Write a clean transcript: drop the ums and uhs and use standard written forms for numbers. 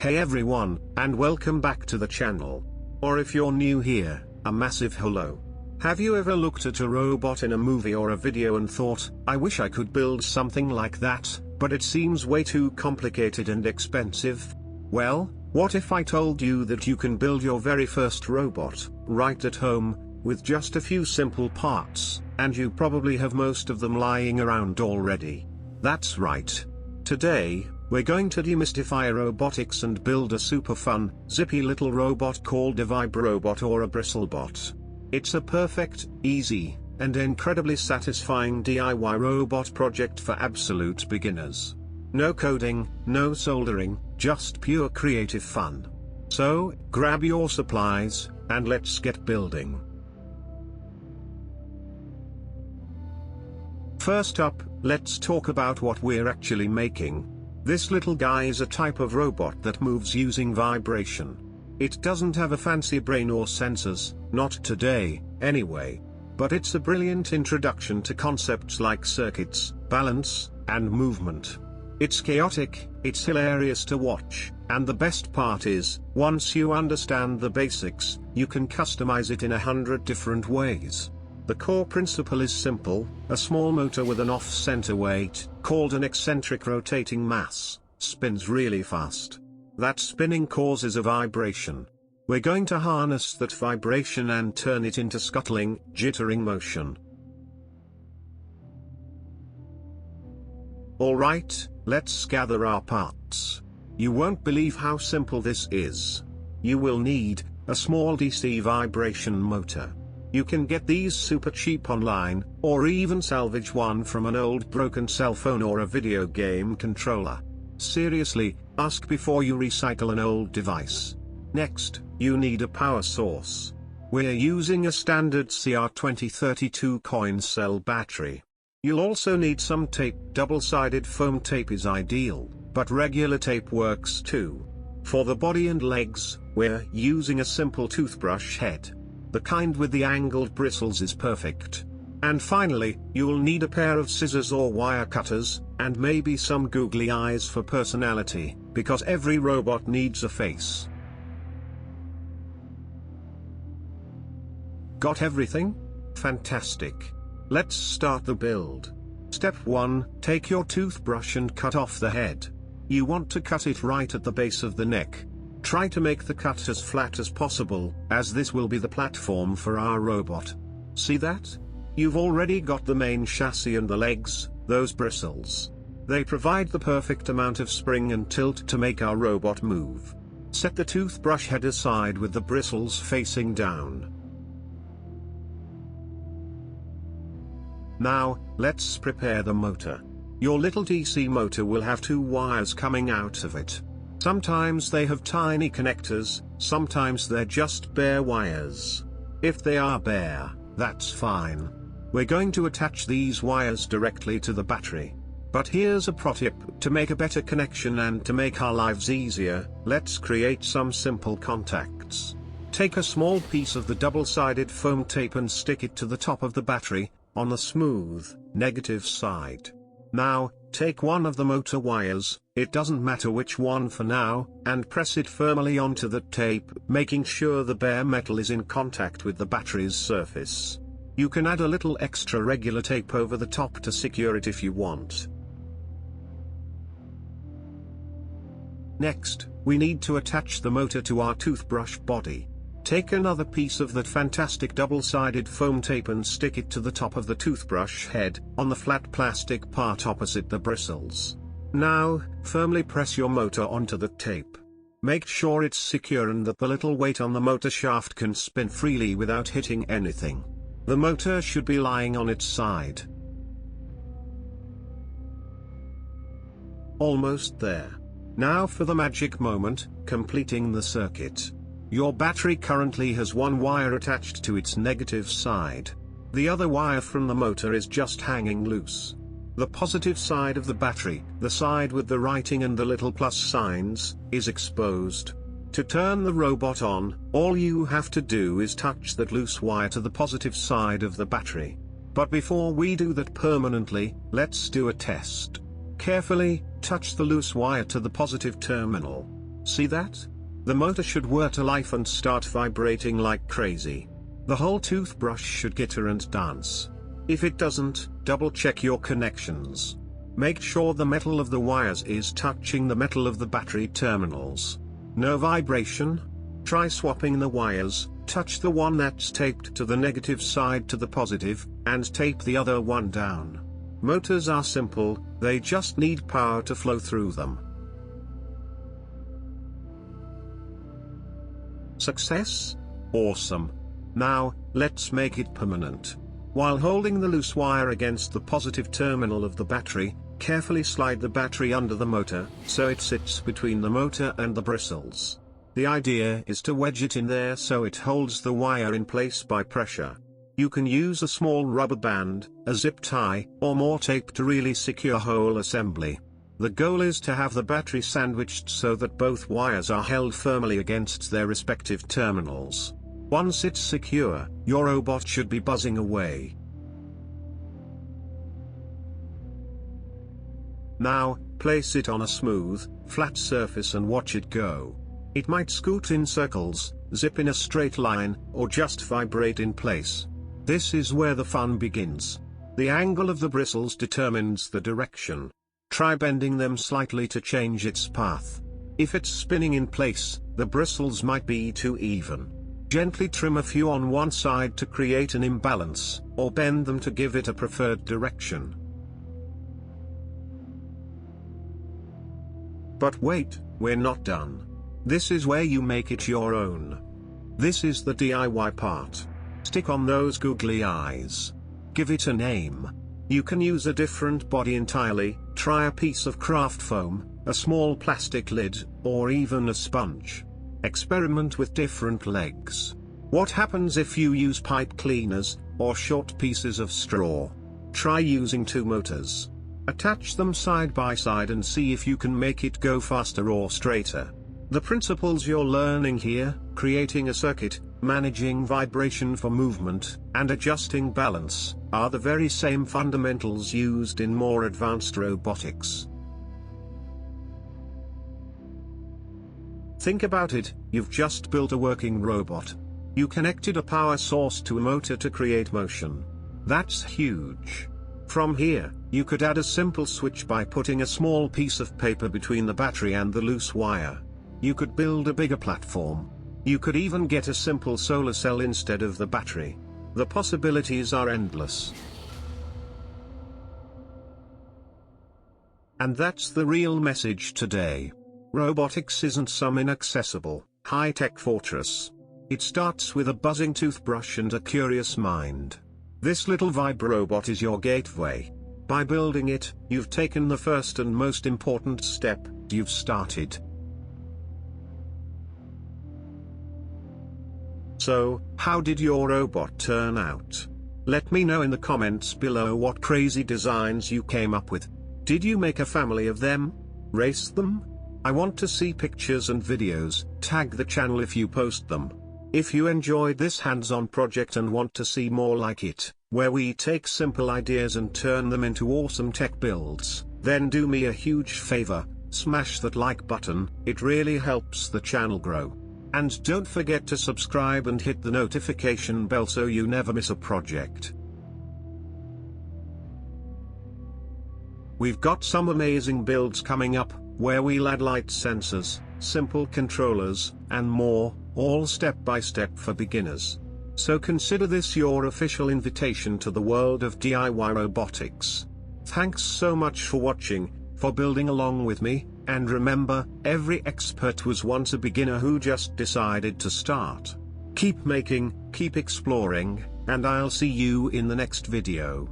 Hey everyone, and welcome back to the channel. Or if you're new here, a massive hello. Have you ever looked at a robot in a movie or a video and thought, I wish I could build something like that, but it seems way too complicated and expensive? Well, what if I told you that you can build your very first robot, right at home, with just a few simple parts, and you probably have most of them lying around already? That's right. Today, we're going to demystify robotics and build a super fun, zippy little robot called a Vibrobot or a Bristlebot. It's a perfect, easy, and incredibly satisfying DIY robot project for absolute beginners. No coding, no soldering, just pure creative fun. So, grab your supplies, and let's get building. First up, let's talk about what we're actually making. This little guy is a type of robot that moves using vibration. It doesn't have a fancy brain or sensors, not today, anyway. But it's a brilliant introduction to concepts like circuits, balance, and movement. It's chaotic, it's hilarious to watch, and the best part is, once you understand the basics, you can customize it in 100 different ways. The core principle is simple: a small motor with an off-center weight, called an eccentric rotating mass, spins really fast. That spinning causes a vibration. We're going to harness that vibration and turn it into scuttling, jittering motion. Alright, let's gather our parts. You won't believe how simple this is. You will need a small DC vibration motor. You can get these super cheap online, or even salvage one from an old broken cell phone or a video game controller. Seriously, ask before you recycle an old device. Next, you need a power source. We're using a standard CR2032 coin cell battery. You'll also need some tape. Double-sided foam tape is ideal, but regular tape works too. For the body and legs, we're using a simple toothbrush head. The kind with the angled bristles is perfect. And finally, you'll need a pair of scissors or wire cutters, and maybe some googly eyes for personality, because every robot needs a face. Got everything? Fantastic. Let's start the build. Step 1, take your toothbrush and cut off the head. You want to cut it right at the base of the neck. Try to make the cut as flat as possible, as this will be the platform for our robot. See that? You've already got the main chassis and the legs, those bristles. They provide the perfect amount of spring and tilt to make our robot move. Set the toothbrush head aside with the bristles facing down. Now, let's prepare the motor. Your little DC motor will have two wires coming out of it. Sometimes they have tiny connectors, sometimes they're just bare wires. If they are bare, that's fine. We're going to attach these wires directly to the battery. But here's a pro tip: to make a better connection and to make our lives easier, let's create some simple contacts. Take a small piece of the double-sided foam tape and stick it to the top of the battery, on the smooth, negative side. Now, take one of the motor wires, it doesn't matter which one for now, and press it firmly onto the tape, making sure the bare metal is in contact with the battery's surface. You can add a little extra regular tape over the top to secure it if you want. Next, we need to attach the motor to our toothbrush body. Take another piece of that fantastic double-sided foam tape and stick it to the top of the toothbrush head, on the flat plastic part opposite the bristles. Now, firmly press your motor onto the tape. Make sure it's secure and that the little weight on the motor shaft can spin freely without hitting anything. The motor should be lying on its side. Almost there. Now for the magic moment, completing the circuit. Your battery currently has one wire attached to its negative side. The other wire from the motor is just hanging loose. The positive side of the battery, the side with the writing and the little plus signs, is exposed. To turn the robot on, all you have to do is touch that loose wire to the positive side of the battery. But before we do that permanently, let's do a test. Carefully touch the loose wire to the positive terminal. See that? The motor should whir to life and start vibrating like crazy. The whole toothbrush should glitter and dance. If it doesn't, double check your connections. Make sure the metal of the wires is touching the metal of the battery terminals. No vibration? Try swapping the wires, touch the one that's taped to the negative side to the positive, and tape the other one down. Motors are simple, they just need power to flow through them. Success? Awesome. Now, let's make it permanent. While holding the loose wire against the positive terminal of the battery, carefully slide the battery under the motor, so it sits between the motor and the bristles. The idea is to wedge it in there so it holds the wire in place by pressure. You can use a small rubber band, a zip tie, or more tape to really secure whole assembly. The goal is to have the battery sandwiched so that both wires are held firmly against their respective terminals. Once it's secure, your robot should be buzzing away. Now, place it on a smooth, flat surface and watch it go. It might scoot in circles, zip in a straight line, or just vibrate in place. This is where the fun begins. The angle of the bristles determines the direction. Try bending them slightly to change its path. If it's spinning in place, the bristles might be too even. Gently trim a few on one side to create an imbalance, or bend them to give it a preferred direction. But wait, we're not done. This is where you make it your own. This is the DIY part. Stick on those googly eyes. Give it a name. You can use a different body entirely, try a piece of craft foam, a small plastic lid, or even a sponge. Experiment with different legs. What happens if you use pipe cleaners, or short pieces of straw? Try using two motors. Attach them side by side and see if you can make it go faster or straighter. The principles you're learning here, creating a circuit, managing vibration for movement, and adjusting balance, are the very same fundamentals used in more advanced robotics. Think about it, you've just built a working robot. You connected a power source to a motor to create motion. That's huge. From here, you could add a simple switch by putting a small piece of paper between the battery and the loose wire. You could build a bigger platform. You could even get a simple solar cell instead of the battery. The possibilities are endless. And that's the real message today. Robotics isn't some inaccessible, high-tech fortress. It starts with a buzzing toothbrush and a curious mind. This little Vibrobot is your gateway. By building it, you've taken the first and most important step. You've started. So, how did your robot turn out? Let me know in the comments below what crazy designs you came up with. Did you make a family of them? Race them? I want to see pictures and videos. Tag the channel if you post them. If you enjoyed this hands-on project and want to see more like it, where we take simple ideas and turn them into awesome tech builds, then do me a huge favor, smash that like button, it really helps the channel grow. And don't forget to subscribe and hit the notification bell so you never miss a project. We've got some amazing builds coming up, where we'll add light sensors, simple controllers, and more, all step by step for beginners. So consider this your official invitation to the world of DIY robotics. Thanks so much for watching, for building along with me, and remember, every expert was once a beginner who just decided to start. Keep making, keep exploring, and I'll see you in the next video.